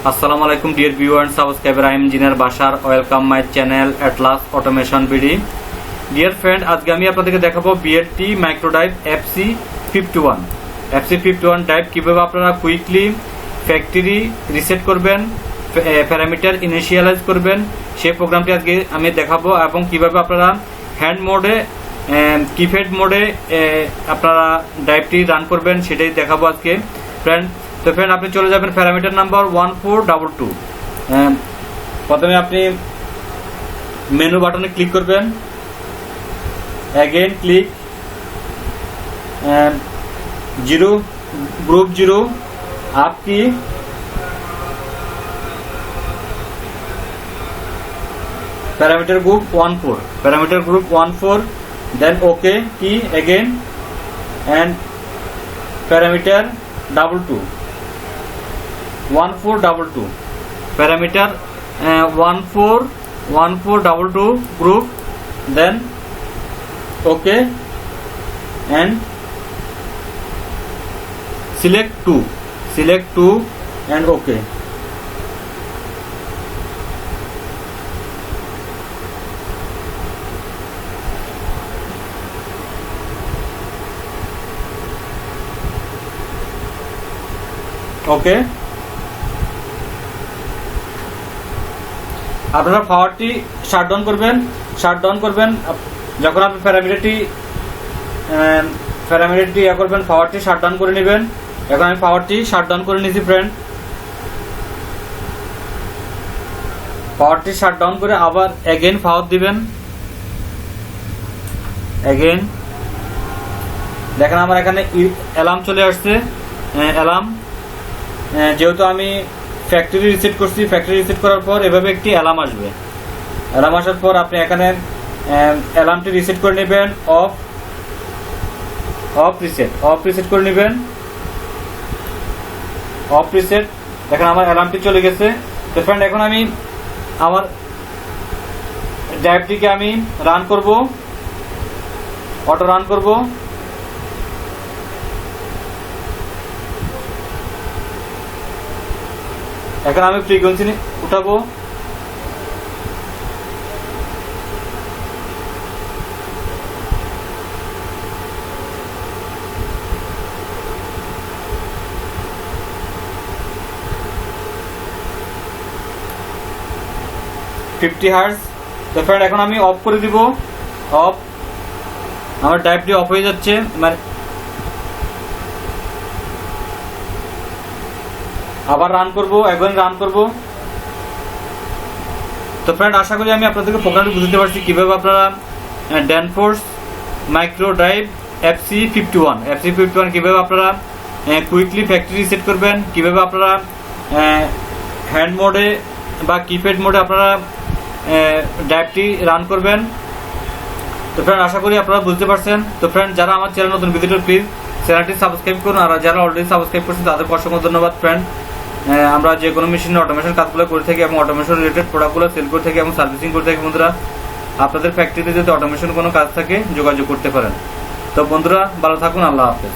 Assalamu alaikum dear viewer and subscriber. I am Engineer Bashar. Welcome my channel Atlas Automation BD. Dear friend, আজকে আমি আপনাদেরকে দেখাবো BLT micro drive FC51 FC51 drive কিভাবে আপনারা quickly factory reset করবেন, parameter initialise করবেন, সেই প্রোগ্রামটি আজকে আমি দেখাবো এবং কিভাবে আপনারা হ্যান্ড মোডে কিপ্যাড মোডে আপনারা ড্রাইভটি রান করবেন সেটাই দেখাবো আজকে ফ্রেন্ড। তো ফ্রেন্ড, আপনি চলে যাবেন প্যারামিটার নাম্বার 1422। প্রথমে আপনি মেনু বাটনে ক্লিক করবেন, অ্যাগেন ক্লিক 0 গ্রুপ 0 আপ কি parameter group 14 then okay key again and parameter 1422 parameter 1422 group then okay and select 2 and okay. ওকে, আপনারা পাওয়ারটি শাটডাউন করবেন যখন আপনি প্যারামিটারটি করবেন, পাওয়ারটি শাটডাউন করে নেবেন। এখন আমি পাওয়ারটি শাটডাউন করে নিয়েছি ফ্রেন্ড। পাওয়ারটি শাটডাউন করে আবার এগেন পাওয়ার দিবেন। এগেন দেখেন আমার এখানে অ্যালার্ম চলে আসছে। অ্যালার্ম যেহেতু আমি ফ্যাক্টরি রিসেট করছি, ফ্যাক্টরি রিসেট করার পর এভাবে একটি অ্যালার্ম আসবে। অ্যালার্ম আসার পর আপনি এখানে অ্যালার্মটি রিসেট করে নেবেন, অফ রিসেট করে নেবেন। অফ রিসেট দেখেন আমার অ্যালার্মটি চলে গেছে। তো ফ্রেন্ড, এখন আমি আমার ড্রাইভটিকে আমি রান করব, অটো রান করব। এখন আমি ফ্রিকোয়েন্সি উঠাবো। $50 হার্জ। তো ফ্রেন্ড, এখন আমি অফ করে দিব। অফ, আমার ড্রাইভটি অফ হয়ে যাচ্ছে। মানে আবার রান করব, একবার রান করব। তো ফ্রেন্ড, আশা করি আমি আপনাদেরকে প্রোগ্রামটি বুঝতে পারছি কিভাবে আপনারা ড্যানফোর্স মাইক্রো ড্রাইভ FC51 কিভাবে আপনারা কুইকলি ফ্যাক্টরি রিসেট করবেন, কিভাবে আপনারা হ্যান্ড মোডে বা কিপ্যাড মোডে আপনারা ড্রাইভটি রান করবেন। তো ফ্রেন্ড, আশা করি আপনারা বুঝতে পারছেন। তো ফ্রেন্ড, যারা আমার চ্যানেল নতুন ভিজিটর, প্লিজ চ্যানেলটি সাবস্ক্রাইব করুন, আর যারা অলরেডি সাবস্ক্রাইব করছেন তাদেরকে অসংখ্য ধন্যবাদ ফ্রেন্ড। আমরা যে কোনো মেশিনের অটোমেশন কাজগুলো করে থাকি এবং অটোমেশন রিলেটেড প্রোডাক্টগুলো সেল করে থাকি এবং সার্ভিসিং করে থাকি। বন্ধুরা, আপনাদের ফ্যাক্টরিতে যদি অটোমেশন কোনো কাজ থাকে যোগাযোগ করতে পারেন। তো বন্ধুরা, ভালো থাকুন, আল্লাহ হাফেজ।